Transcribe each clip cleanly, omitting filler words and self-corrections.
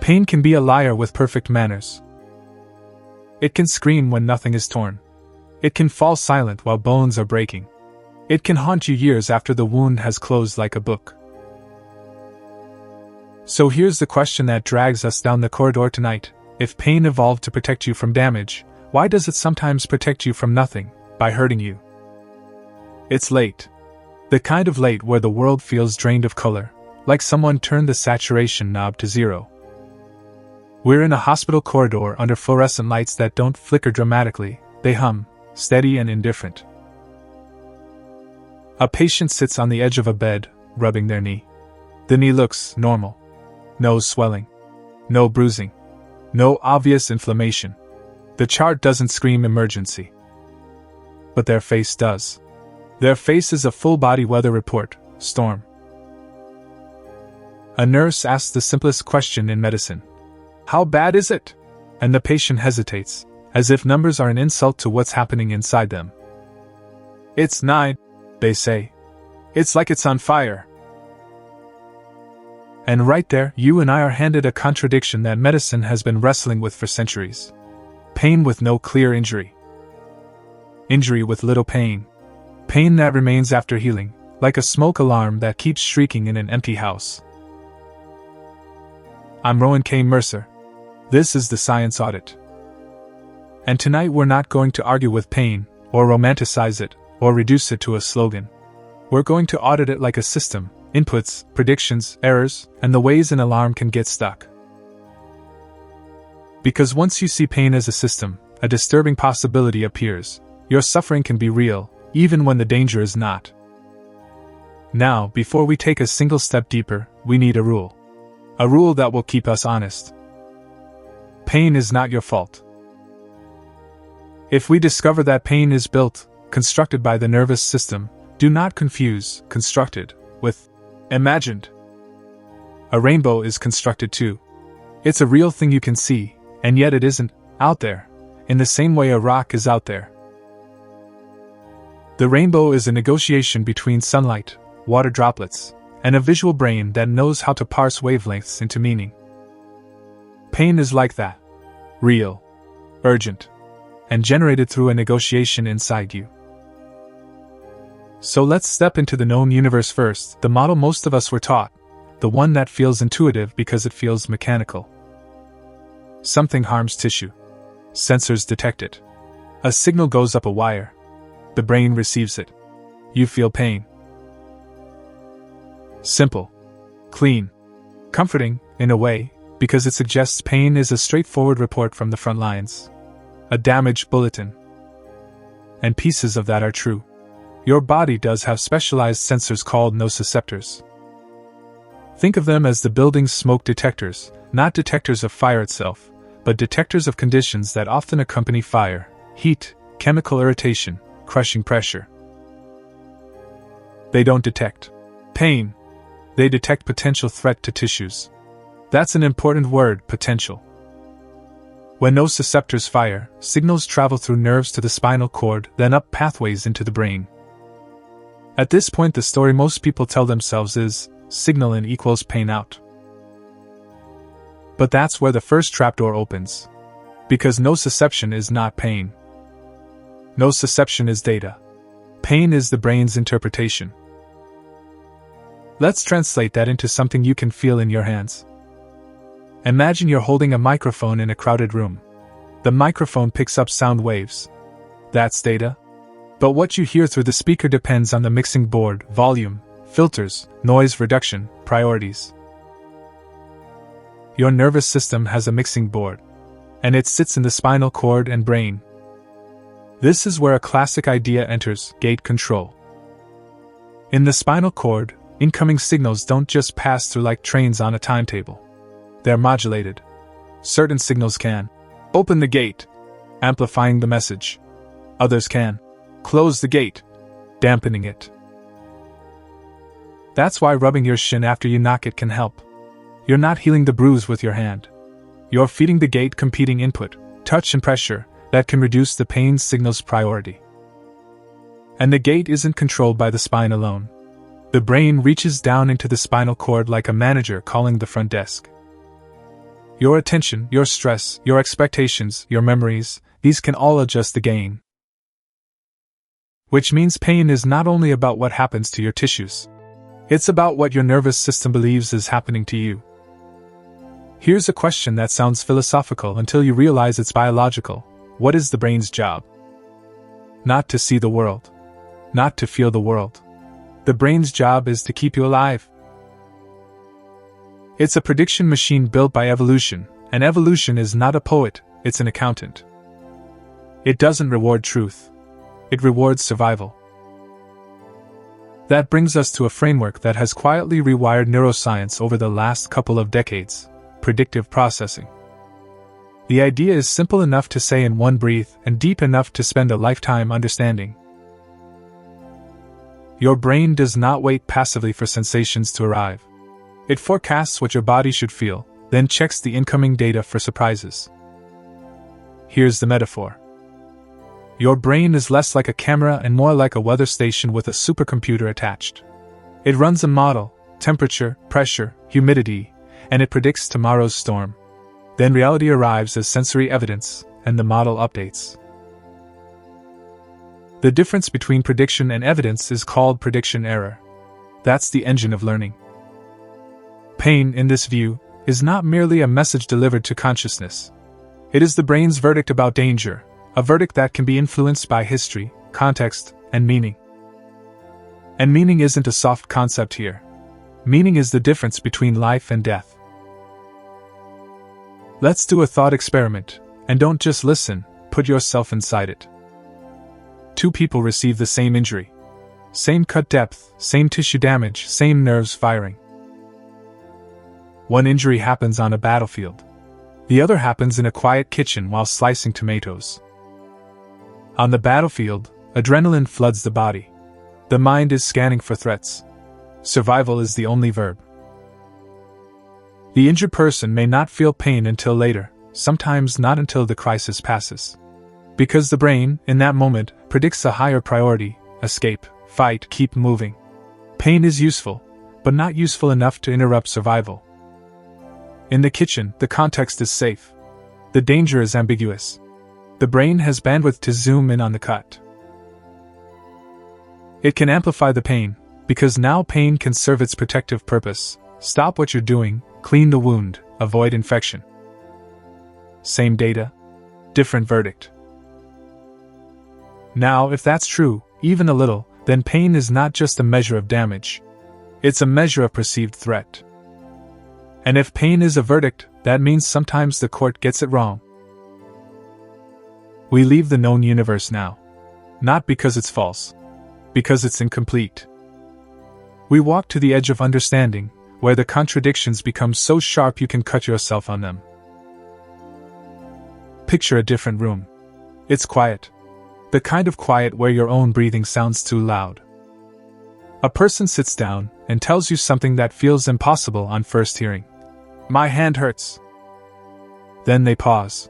Pain can be a liar with perfect manners. It can scream when nothing is torn. It can fall silent while bones are breaking. It can haunt you years after the wound has closed like a book. So here's the question that drags us down the corridor tonight. If pain evolved to protect you from damage, why does it sometimes protect you from nothing, by hurting you? It's late. The kind of late where the world feels drained of color, like someone turned the saturation knob to 0. We're in a hospital corridor under fluorescent lights that don't flicker dramatically, they hum, steady and indifferent. A patient sits on the edge of a bed, rubbing their knee. The knee looks normal. No swelling. No bruising. No obvious inflammation. The chart doesn't scream emergency. But their face does. Their face is a full-body weather report, storm. A nurse asks the simplest question in medicine. How bad is it? And the patient hesitates, as if numbers are an insult to what's happening inside them. It's 9, they say. It's like it's on fire. And right there, you and I are handed a contradiction that medicine has been wrestling with for centuries. Pain with no clear injury. Injury with little pain. Pain that remains after healing, like a smoke alarm that keeps shrieking in an empty house. I'm Rowan K. Mercer. This is the Science Audit. And tonight we're not going to argue with pain, or romanticize it, or reduce it to a slogan. We're going to audit it like a system, inputs, predictions, errors, and the ways an alarm can get stuck. Because once you see pain as a system, a disturbing possibility appears. Your suffering can be real, even when the danger is not. Now, before we take a single step deeper, we need a rule. A rule that will keep us honest. Pain is not your fault. If we discover that pain is built, constructed by the nervous system, do not confuse constructed with imagined. A rainbow is constructed too. It's a real thing you can see, and yet it isn't out there, in the same way a rock is out there. The rainbow is a negotiation between sunlight, water droplets, and a visual brain that knows how to parse wavelengths into meaning. Pain is like that. Real, urgent, and generated through a negotiation inside you. So let's step into the known universe first, the model most of us were taught, the one that feels intuitive because it feels mechanical. Something harms tissue. Sensors detect it. A signal goes up a wire. The brain receives it. You feel pain. Simple. Clean. Comforting, in a way, because it suggests pain is a straightforward report from the front lines. A damage bulletin. And pieces of that are true. Your body does have specialized sensors called nociceptors. Think of them as the building's smoke detectors, not detectors of fire itself, but detectors of conditions that often accompany fire: heat, chemical irritation, crushing pressure. They don't detect pain. They detect potential threat to tissues. That's an important word, potential. When nociceptors fire, signals travel through nerves to the spinal cord, then up pathways into the brain. At this point, the story most people tell themselves is, signal in equals pain out. But that's where the first trapdoor opens. Because nociception is not pain. Nociception is data. Pain is the brain's interpretation. Let's translate that into something you can feel in your hands. Imagine you're holding a microphone in a crowded room. The microphone picks up sound waves. That's data. But what you hear through the speaker depends on the mixing board, volume, filters, noise reduction, priorities. Your nervous system has a mixing board, and it sits in the spinal cord and brain. This is where a classic idea enters: gate control. In the spinal cord, incoming signals don't just pass through like trains on a timetable. They're modulated. Certain signals can open the gate, amplifying the message. Others can close the gate, dampening it. That's why rubbing your shin after you knock it can help. You're not healing the bruise with your hand. You're feeding the gate competing input, touch and pressure, that can reduce the pain signal's priority. And the gate isn't controlled by the spine alone. The brain reaches down into the spinal cord like a manager calling the front desk. Your attention, your stress, your expectations, your memories, these can all adjust the gain. Which means pain is not only about what happens to your tissues. It's about what your nervous system believes is happening to you. Here's a question that sounds philosophical until you realize it's biological. What is the brain's job? Not to see the world. Not to feel the world. The brain's job is to keep you alive. It's a prediction machine built by evolution, and evolution is not a poet, it's an accountant. It doesn't reward truth. It rewards survival. That brings us to a framework that has quietly rewired neuroscience over the last couple of decades: predictive processing. The idea is simple enough to say in one breath and deep enough to spend a lifetime understanding. Your brain does not wait passively for sensations to arrive. It forecasts what your body should feel, then checks the incoming data for surprises. Here's the metaphor. Your brain is less like a camera and more like a weather station with a supercomputer attached. It runs a model, temperature, pressure, humidity, and it predicts tomorrow's storm. Then reality arrives as sensory evidence, and the model updates. The difference between prediction and evidence is called prediction error. That's the engine of learning. Pain, in this view, is not merely a message delivered to consciousness. It is the brain's verdict about danger, a verdict that can be influenced by history, context, and meaning. And meaning isn't a soft concept here. Meaning is the difference between life and death. Let's do a thought experiment, and don't just listen, put yourself inside it. Two people receive the same injury. Same cut depth, same tissue damage, same nerves firing. One injury happens on a battlefield. The other happens in a quiet kitchen while slicing tomatoes. On the battlefield, adrenaline floods the body. The mind is scanning for threats. Survival is the only verb. The injured person may not feel pain until later, sometimes not until the crisis passes. Because the brain, in that moment, predicts a higher priority: escape, fight, keep moving. Pain is useful, but not useful enough to interrupt survival. In the kitchen, the context is safe. The danger is ambiguous. The brain has bandwidth to zoom in on the cut. It can amplify the pain, because now pain can serve its protective purpose: stop what you're doing, clean the wound, avoid infection. Same data, different verdict. Now, if that's true, even a little, then pain is not just a measure of damage. It's a measure of perceived threat. And if pain is a verdict, that means sometimes the court gets it wrong. We leave the known universe now. Not because it's false. Because it's incomplete. We walk to the edge of understanding, where the contradictions become so sharp you can cut yourself on them. Picture a different room. It's quiet. The kind of quiet where your own breathing sounds too loud. A person sits down and tells you something that feels impossible on first hearing. My hand hurts. Then they pause.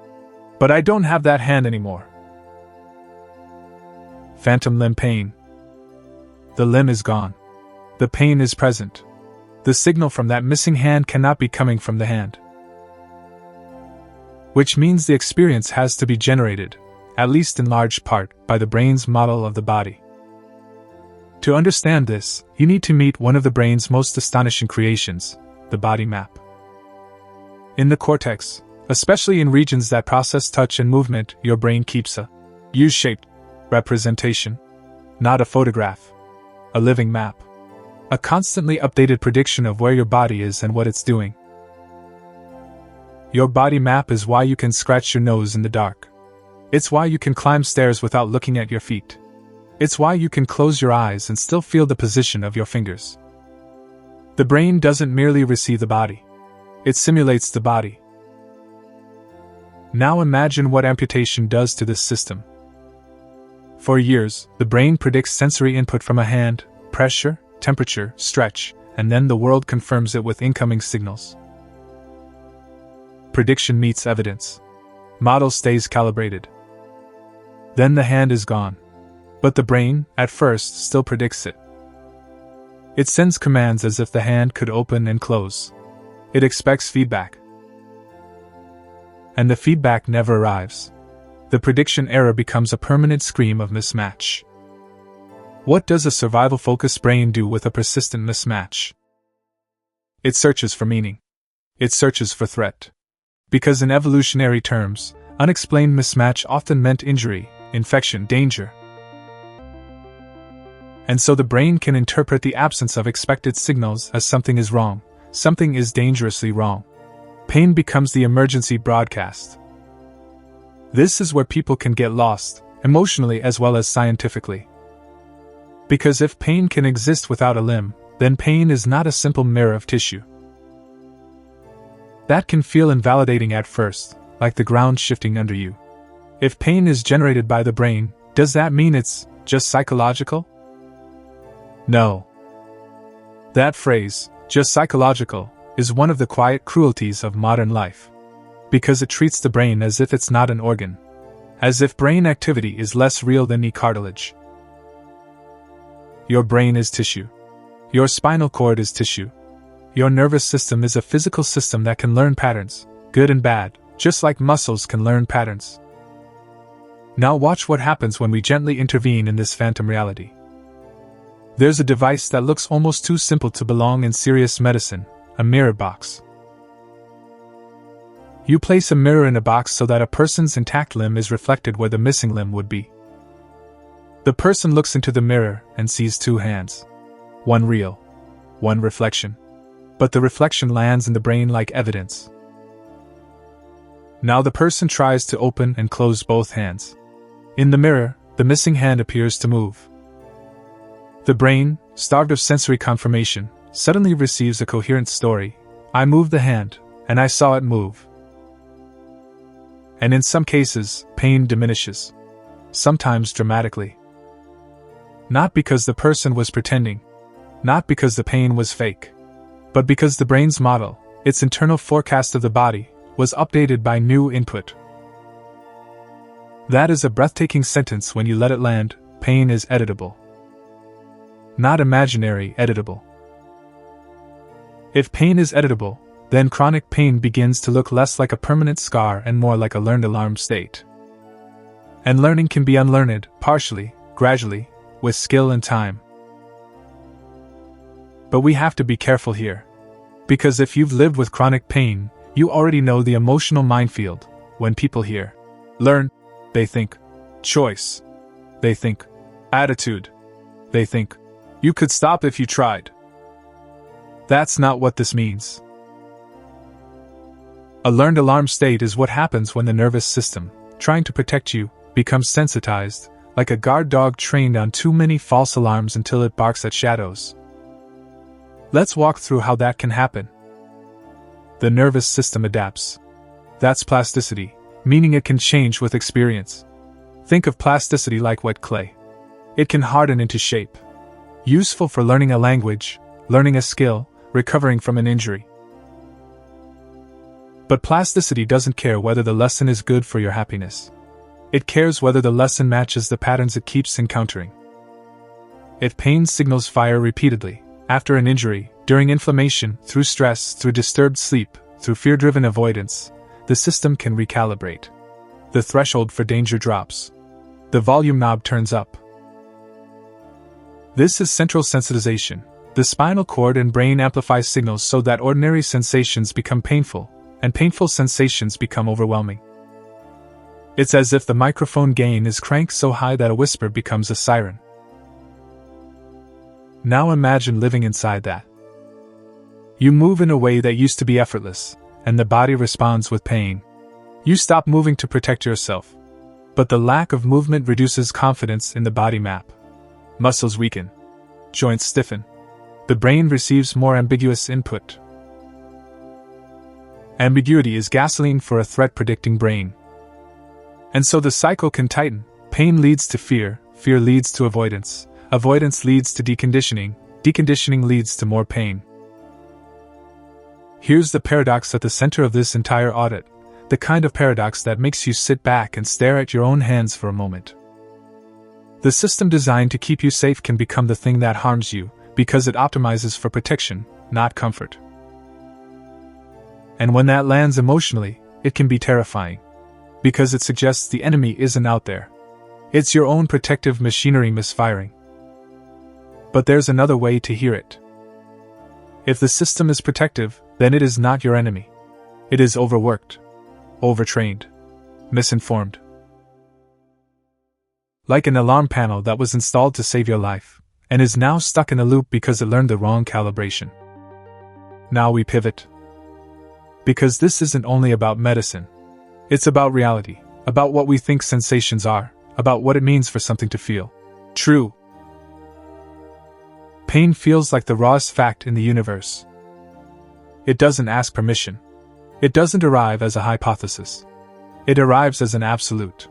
But I don't have that hand anymore. Phantom limb pain. The limb is gone. The pain is present. The signal from that missing hand cannot be coming from the hand. Which means the experience has to be generated, at least in large part, by the brain's model of the body. To understand this, you need to meet one of the brain's most astonishing creations, the body map. In the cortex, especially in regions that process touch and movement, your brain keeps a U-shaped representation, not a photograph, a living map, a constantly updated prediction of where your body is and what it's doing. Your body map is why you can scratch your nose in the dark. It's why you can climb stairs without looking at your feet. It's why you can close your eyes and still feel the position of your fingers. The brain doesn't merely receive the body. It simulates the body. Now imagine what amputation does to this system. For years, the brain predicts sensory input from a hand, pressure, temperature, stretch, and then the world confirms it with incoming signals. Prediction meets evidence. Model stays calibrated. Then the hand is gone. But the brain, at first, still predicts it. It sends commands as if the hand could open and close. It expects feedback. and the feedback never arrives. The prediction error becomes a permanent scream of mismatch. What does a survival-focused brain do with a persistent mismatch? It searches for meaning. It searches for threat. Because in evolutionary terms, unexplained mismatch often meant injury, infection, danger. And so the brain can interpret the absence of expected signals as something is wrong, something is dangerously wrong. Pain becomes the emergency broadcast. This is where people can get lost, emotionally as well as scientifically. Because if pain can exist without a limb, then pain is not a simple mirror of tissue. That can feel invalidating at first, like the ground shifting under you. If pain is generated by the brain, does that mean it's just psychological? No. That phrase, just psychological, is one of the quiet cruelties of modern life. Because it treats the brain as if it's not an organ. As if brain activity is less real than knee cartilage. Your brain is tissue. Your spinal cord is tissue. Your nervous system is a physical system that can learn patterns, good and bad, just like muscles can learn patterns. Now watch what happens when we gently intervene in this phantom reality. There's a device that looks almost too simple to belong in serious medicine, a mirror box. You place a mirror in a box so that a person's intact limb is reflected where the missing limb would be. The person looks into the mirror and sees two hands. One real, one reflection. But the reflection lands in the brain like evidence. Now the person tries to open and close both hands. In the mirror, the missing hand appears to move. The brain, starved of sensory confirmation, suddenly receives a coherent story. I moved the hand, and I saw it move. And in some cases, pain diminishes. Sometimes dramatically. Not because the person was pretending. Not because the pain was fake. But because the brain's model, its internal forecast of the body, was updated by new input. That is a breathtaking sentence when you let it land. Pain is editable. Not imaginary editable. If pain is editable, then chronic pain begins to look less like a permanent scar and more like a learned alarm state. And learning can be unlearned, partially, gradually, with skill and time. But we have to be careful here. Because if you've lived with chronic pain, you already know the emotional minefield. When people hear learn, they think choice. They think attitude. They think you could stop if you tried. That's not what this means. A learned alarm state is what happens when the nervous system, trying to protect you, becomes sensitized, like a guard dog trained on too many false alarms until it barks at shadows. Let's walk through how that can happen. The nervous system adapts. That's plasticity, meaning it can change with experience. Think of plasticity like wet clay. It can harden into shape. Useful for learning a language, learning a skill, recovering from an injury. But plasticity doesn't care whether the lesson is good for your happiness. It cares whether the lesson matches the patterns it keeps encountering. If pain signals fire repeatedly, after an injury, during inflammation, through stress, through disturbed sleep, through fear-driven avoidance, the system can recalibrate. The threshold for danger drops. The volume knob turns up. This is central sensitization. The spinal cord and brain amplify signals so that ordinary sensations become painful, and painful sensations become overwhelming. It's as if the microphone gain is cranked so high that a whisper becomes a siren. Now imagine living inside that. You move in a way that used to be effortless, and the body responds with pain. You stop moving to protect yourself. But the lack of movement reduces confidence in the body map. Muscles weaken. Joints stiffen. The brain receives more ambiguous input. Ambiguity is gasoline for a threat-predicting brain. And so the cycle can tighten. Pain leads to fear, fear leads to avoidance, avoidance leads to deconditioning, deconditioning leads to more pain. Here's the paradox at the center of this entire audit, the kind of paradox that makes you sit back and stare at your own hands for a moment. The system designed to keep you safe can become the thing that harms you, because it optimizes for protection, not comfort. And when that lands emotionally, it can be terrifying. Because it suggests the enemy isn't out there. It's your own protective machinery misfiring. But there's another way to hear it. If the system is protective, then it is not your enemy. It is overworked, overtrained, misinformed. Like an alarm panel that was installed to save your life, and is now stuck in a loop because it learned the wrong calibration. Now we pivot. Because this isn't only about medicine. It's about reality, about what we think sensations are, about what it means for something to feel true. Pain feels like the rawest fact in the universe. It doesn't ask permission. It doesn't arrive as a hypothesis. It arrives as an absolute.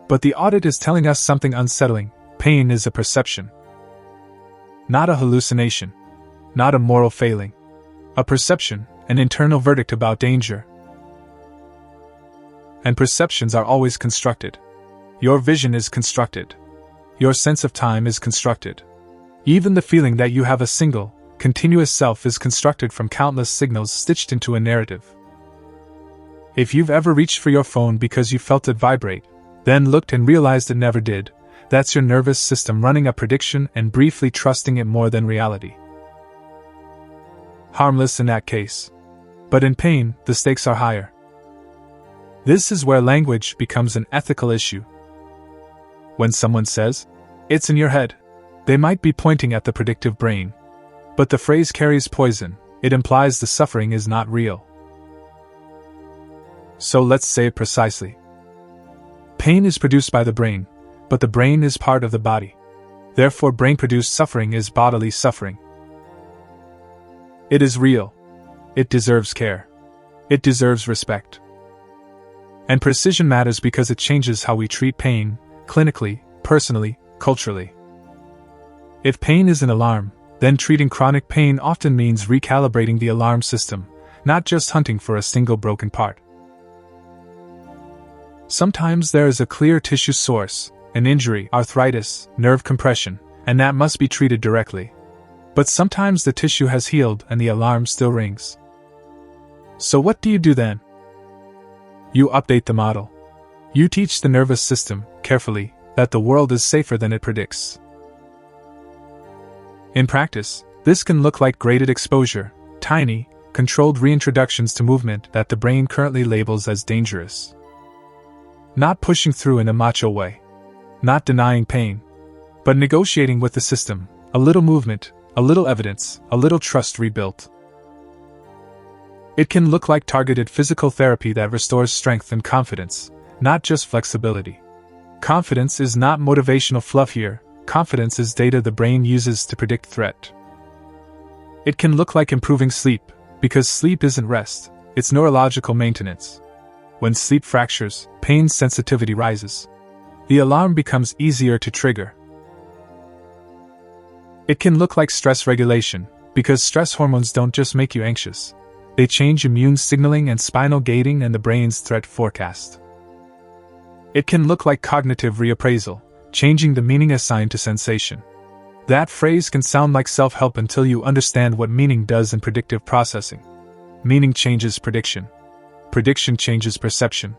But the audit is telling us something unsettling. Pain is a perception. Not a hallucination. Not a moral failing. A perception, an internal verdict about danger. And perceptions are always constructed. Your vision is constructed. Your sense of time is constructed. Even the feeling that you have a single, continuous self is constructed from countless signals stitched into a narrative. If you've ever reached for your phone because you felt it vibrate, then looked and realized it never did, that's your nervous system running a prediction and briefly trusting it more than reality. Harmless in that case. But in pain, the stakes are higher. This is where language becomes an ethical issue. When someone says, "It's in your head," they might be pointing at the predictive brain. But the phrase carries poison. It implies the suffering is not real. So let's say it precisely. Pain is produced by the brain, but the brain is part of the body. Therefore, brain-produced suffering is bodily suffering. It is real. It deserves care. It deserves respect. And precision matters because it changes how we treat pain, clinically, personally, culturally. If pain is an alarm, then treating chronic pain often means recalibrating the alarm system, not just hunting for a single broken part. Sometimes there is a clear tissue source, an injury, arthritis, nerve compression, and that must be treated directly. But sometimes the tissue has healed and the alarm still rings. So what do you do then? You update the model. You teach the nervous system, carefully, that the world is safer than it predicts. In practice, this can look like graded exposure, tiny, controlled reintroductions to movement that the brain currently labels as dangerous. Not pushing through in a macho way. Not denying pain. But negotiating with the system, a little movement, a little evidence, a little trust rebuilt. It can look like targeted physical therapy that restores strength and confidence, not just flexibility. Confidence is not motivational fluff here. Confidence is data the brain uses to predict threat. It can look like improving sleep, because sleep isn't rest, it's neurological maintenance. When sleep fractures, pain sensitivity rises. The alarm becomes easier to trigger. It can look like stress regulation, because stress hormones don't just make you anxious. They change immune signaling and spinal gating and the brain's threat forecast. It can look like cognitive reappraisal, changing the meaning assigned to sensation. That phrase can sound like self-help until you understand what meaning does in predictive processing. Meaning changes prediction. Prediction changes perception.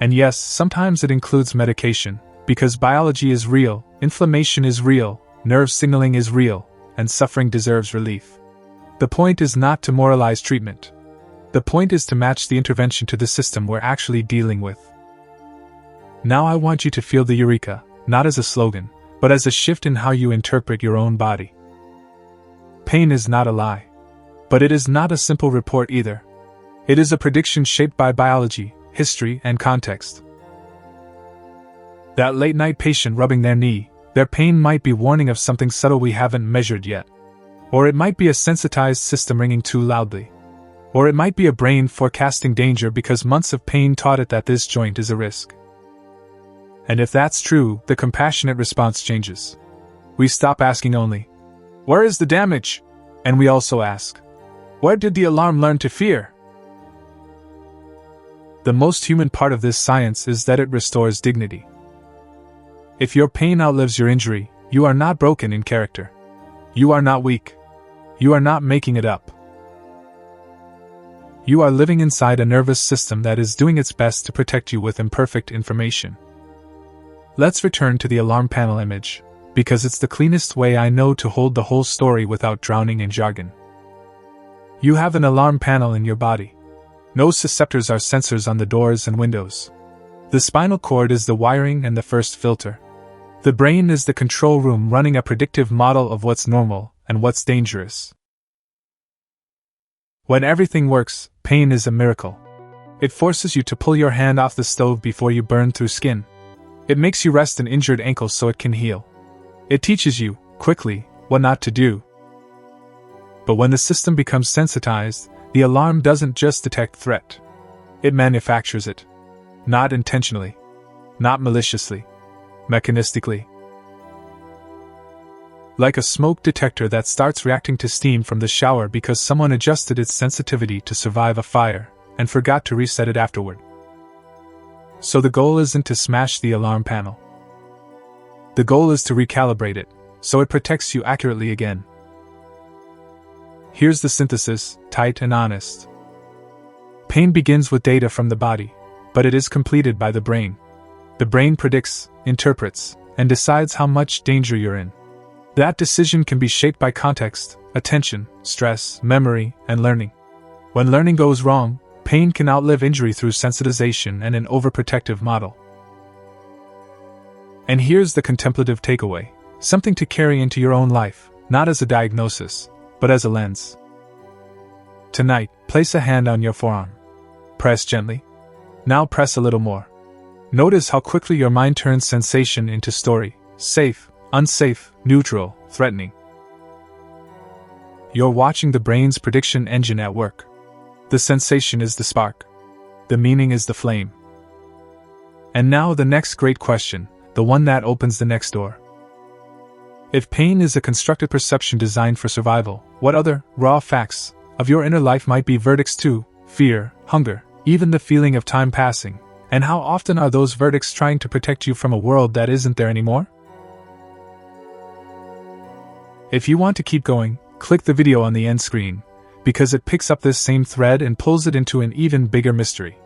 And yes, sometimes it includes medication, because biology is real, inflammation is real, nerve signaling is real, and suffering deserves relief. The point is not to moralize treatment. The point is to match the intervention to the system we're actually dealing with. Now I want you to feel the eureka, not as a slogan, but as a shift in how you interpret your own body. Pain is not a lie. But it is not a simple report either. It is a prediction shaped by biology, history, and context. That late-night patient rubbing their knee, their pain might be warning of something subtle we haven't measured yet. Or it might be a sensitized system ringing too loudly. Or it might be a brain forecasting danger because months of pain taught it that this joint is a risk. And if that's true, the compassionate response changes. We stop asking only, "Where is the damage?" And we also ask, "Where did the alarm learn to fear?" The most human part of this science is that it restores dignity. If your pain outlives your injury, you are not broken in character. You are not weak. You are not making it up. You are living inside a nervous system that is doing its best to protect you with imperfect information. Let's return to the alarm panel image, because it's the cleanest way I know to hold the whole story without drowning in jargon. You have an alarm panel in your body. Nociceptors are sensors on the doors and windows. The spinal cord is the wiring and the first filter. The brain is the control room running a predictive model of what's normal and what's dangerous. When everything works, pain is a miracle. It forces you to pull your hand off the stove before you burn through skin. It makes you rest an injured ankle so it can heal. It teaches you, quickly, what not to do. But when the system becomes sensitized, the alarm doesn't just detect threat. It manufactures it. Not intentionally. Not maliciously. Mechanistically. Like a smoke detector that starts reacting to steam from the shower because someone adjusted its sensitivity to survive a fire, and forgot to reset it afterward. So the goal isn't to smash the alarm panel. The goal is to recalibrate it, so it protects you accurately again. Here's the synthesis, tight and honest. Pain begins with data from the body, but it is completed by the brain. The brain predicts, interprets, and decides how much danger you're in. That decision can be shaped by context, attention, stress, memory, and learning. When learning goes wrong, pain can outlive injury through sensitization and an overprotective model. And here's the contemplative takeaway, something to carry into your own life, not as a diagnosis, but as a lens. Tonight, place a hand on your forearm. Press gently. Now press a little more. Notice how quickly your mind turns sensation into story, safe, unsafe, neutral, threatening. You're watching the brain's prediction engine at work. The sensation is the spark. The meaning is the flame. And now the next great question, the one that opens the next door. If pain is a constructed perception designed for survival, what other, raw facts of your inner life might be verdicts too? Fear, hunger, even the feeling of time passing. And how often are those verdicts trying to protect you from a world that isn't there anymore? If you want to keep going, click the video on the end screen, because it picks up this same thread and pulls it into an even bigger mystery.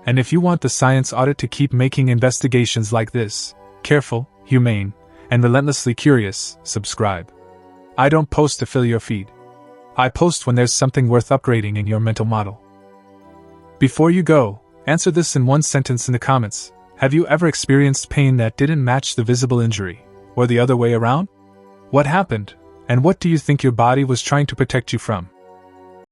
And if you want the Science Audit to keep making investigations like this, careful, humane, and relentlessly curious, subscribe. I don't post to fill your feed. I post when there's something worth upgrading in your mental model. Before you go, answer this in one sentence in the comments. Have you ever experienced pain that didn't match the visible injury, or the other way around? What happened, and what do you think your body was trying to protect you from?